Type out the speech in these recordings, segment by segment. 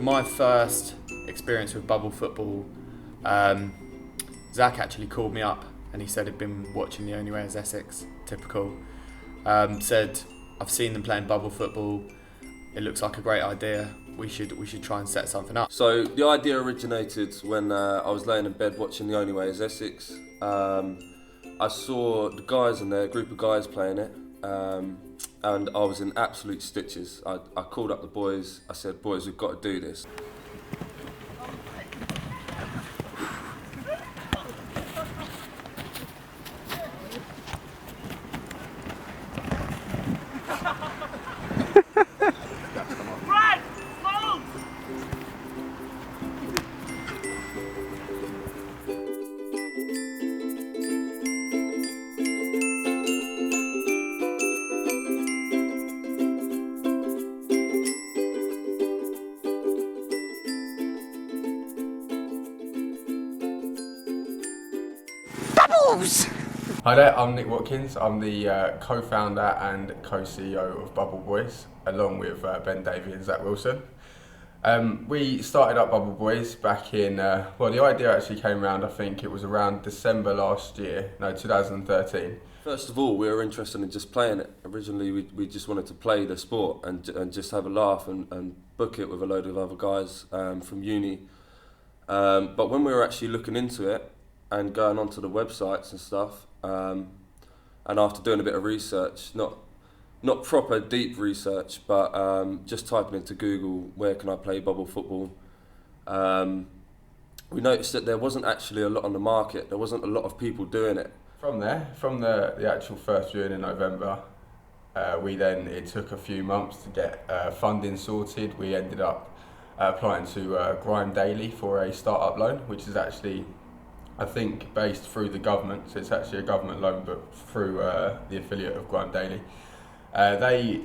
my first experience with bubble football, Zach actually called me up and he said he'd been watching The Only Way is Essex, typical. Said, I've seen them playing bubble football, it looks like a great idea, we should try and set something up. So the idea originated when I was laying in bed watching The Only Way is Essex. I saw the guys in there, a group of guys playing it, and I was in absolute stitches. I called up the boys, I said, boys, we've got to do this. Hi there, I'm Nick Watkins. I'm the co-founder and co-CEO of Bubble Boys, along with Ben Davey and Zach Wilson. We started up Bubble Boys back in, well, the idea actually came around, I think it was around December last year, no, 2013. First of all, we were interested in just playing it. Originally, we just wanted to play the sport and just have a laugh and book it with a load of other guys from uni. But when we were actually looking into it and going onto the websites and stuff, and after doing a bit of research, not proper deep research, but just typing into Google, where can I play bubble football? We noticed that there wasn't actually a lot on the market. There wasn't a lot of people doing it. From the actual first viewing in November, it took a few months to get funding sorted. We ended up applying to Grime Daily for a start-up loan, which is actually, I think, based through the government. So it's actually a government loan, but through the affiliate of Grime Daily. They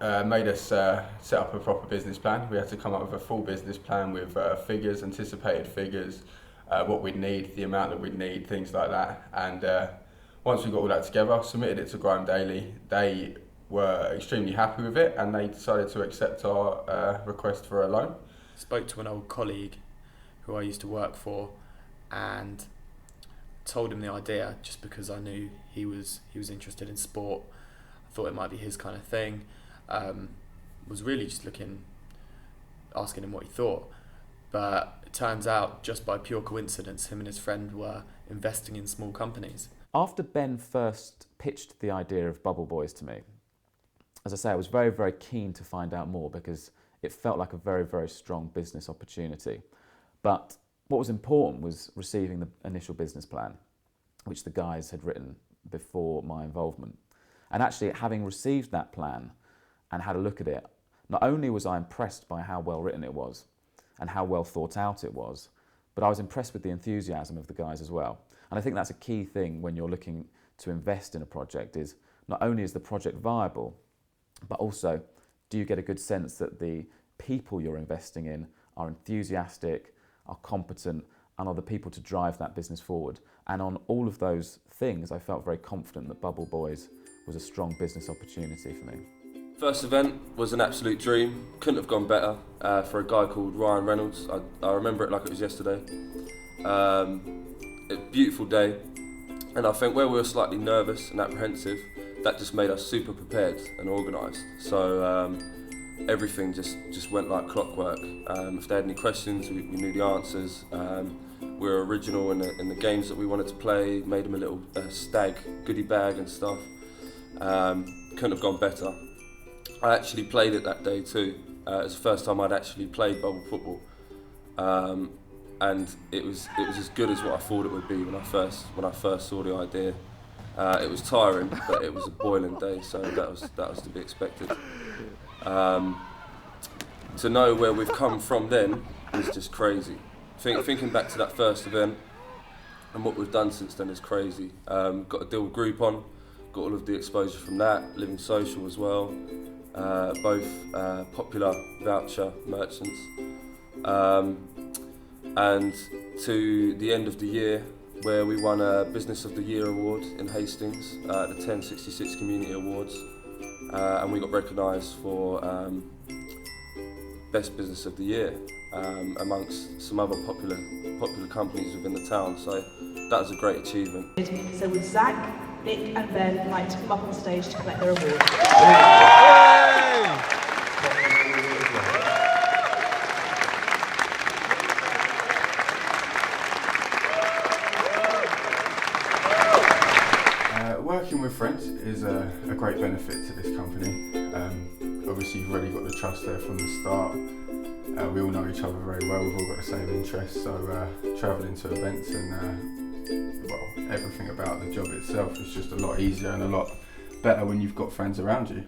made us set up a proper business plan. We had to come up with a full business plan with figures, anticipated figures, what we'd need, the amount that we'd need, things like that. And once we got all that together, submitted it to Grime Daily. They were extremely happy with it, and they decided to accept our request for a loan. Spoke to an old colleague who I used to work for, and told him the idea just because I knew he was interested in sport. I thought it might be his kind of thing. Was really just asking him what he thought. But it turns out, just by pure coincidence, him and his friend were investing in small companies. After Ben first pitched the idea of Bubble Boys to me, as I say, I was very, very keen to find out more because it felt like a very, very strong business opportunity. But what was important was receiving the initial business plan, which the guys had written before my involvement. And actually, having received that plan and had a look at it, not only was I impressed by how well written it was and how well thought out it was, but I was impressed with the enthusiasm of the guys as well. And I think that's a key thing when you're looking to invest in a project, is not only is the project viable, but also do you get a good sense that the people you're investing in are enthusiastic, are competent, and are the people to drive that business forward. And on all of those things, I felt very confident that Bubble Boys was a strong business opportunity for me. First event was an absolute dream. Couldn't have gone better for a guy called Ryan Reynolds. I remember it like it was yesterday. A beautiful day, and I think where we were slightly nervous and apprehensive, that just made us super prepared and organised. So everything just went like clockwork. If they had any questions, we knew the answers. We were original in the games that we wanted to play, made them a little stag goodie bag and stuff. Couldn't have gone better. I actually played it that day too. It was the first time I'd actually played bubble football. And it was as good as what I thought it would be when I first saw the idea. It was tiring, but it was a boiling day, so that was to be expected. To know where we've come from then is just crazy. Thinking back to that first event and what we've done since then is crazy. Got a deal with Groupon, got all of the exposure from that, Living Social as well, both popular voucher merchants. And to the end of the year, where we won a Business of the Year award in Hastings, the 1066 Community Awards, and we got recognised for Best Business of the Year. amongst some other popular companies within the town. So that was a great achievement. So would Zach, Nick and Ben like to come up on stage to collect their award? Working with friends is a great benefit to this company. Obviously you've already got the trust there from the start. We all know each other very well, we've all got the same interests, so travelling to events and well, everything about the job itself is just a lot easier and a lot better when you've got friends around you.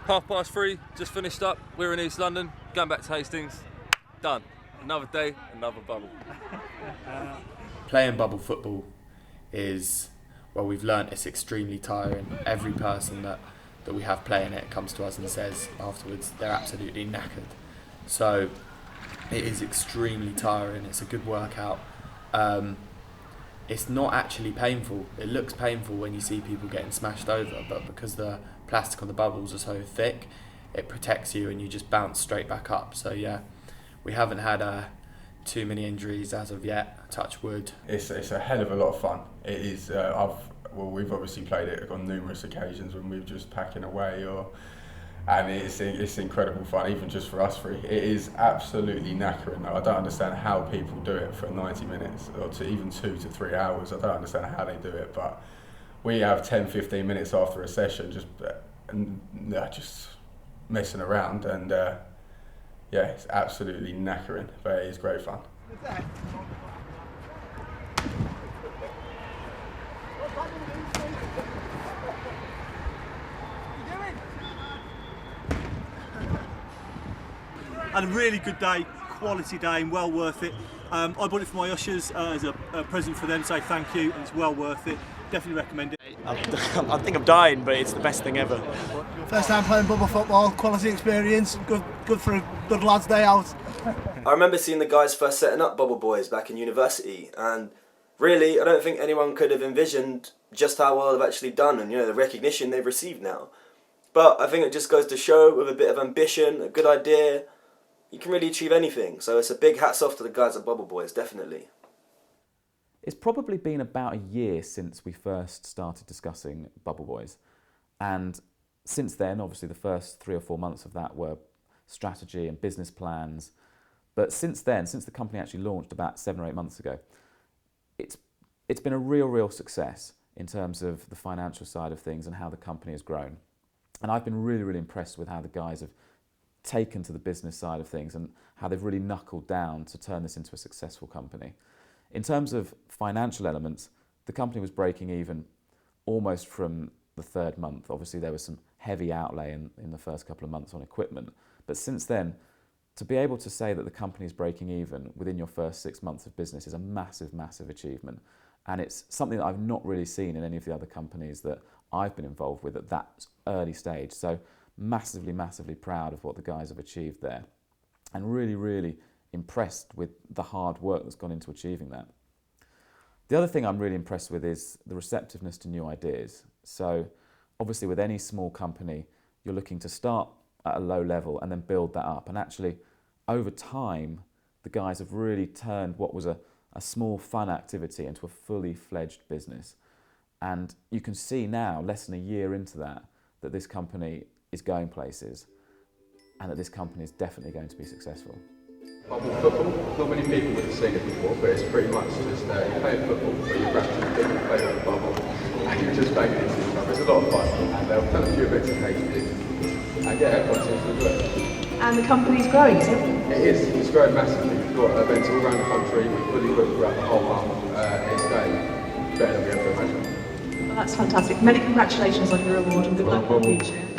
3:30, just finished up. We're in East London, going back to Hastings. Done. Another day, another bubble. Playing bubble football is, well, we've learnt it's extremely tiring. Every person that we have playing it comes to us and says afterwards they're absolutely knackered. So it is extremely tiring. It's a good workout. It's not actually painful. It looks painful when you see people getting smashed over, but because the plastic on the bubbles are so thick, it protects you and you just bounce straight back up. So yeah, we haven't had too many injuries as of yet, touch wood. It's a hell of a lot of fun. It is. We've obviously played it on numerous occasions when we're just packing away, and it's incredible fun, even just for us three. It is absolutely knackering. I don't understand how people do it for 90 minutes or to even 2 to 3 hours. I don't understand how they do it, but we have 10-15 minutes after a session just messing around, and yeah, it's absolutely knackering, but it is great fun. Had a really good day, quality day, and well worth it. I bought it for my ushers as a present for them, to say thank you, and it's well worth it. Definitely recommend it. I think I'm dying, but it's the best thing ever. First time playing bubble football, quality experience, good for a good lads' day out. I remember seeing the guys first setting up Bubble Boys back in university, and really I don't think anyone could have envisioned just how well they've actually done and the recognition they've received now. But I think it just goes to show, with a bit of ambition, a good idea, you can really achieve anything. So it's a big hats off to the guys at Bubble Boys, definitely. It's probably been about a year since we first started discussing Bubble Boys, and since then, obviously the first 3 or 4 months of that were strategy and business plans, but since then, since the company actually launched about 7 or 8 months ago, it's been a real success in terms of the financial side of things and how the company has grown. And I've been really impressed with how the guys have taken to the business side of things and how they've really knuckled down to turn this into a successful company. In terms of financial elements, the company was breaking even almost from the 3rd month. Obviously there was some heavy outlay in the first couple of months on equipment, but since then, to be able to say that the company is breaking even within your first 6 months of business is a massive achievement, and it's something that I've not really seen in any of the other companies that I've been involved with at that early stage. So massively proud of what the guys have achieved there, and really impressed with the hard work that's gone into achieving that. The other thing I'm really impressed with is the receptiveness to new ideas. So obviously with any small company, you're looking to start at a low level and then build that up, and actually over time the guys have really turned what was a small fun activity into a fully fledged business. And you can see now, less than a year into that this company is going places, and that this company is definitely going to be successful. Bubble football, not many people would have seen it before, but it's pretty much just you're playing football, but you're grabbing big and playing with the bubble, and you're just banging into each other. It's a lot of fun, and they'll done a few events in Hastings, and yeah, everyone seems to enjoy it. And the company's growing, isn't it? It is, it's growing massively. We've got events all around the country, we're fully booked throughout the whole month. It's going better than we ever imagined. Well, that's fantastic. Many congratulations on your award, and good luck in the future.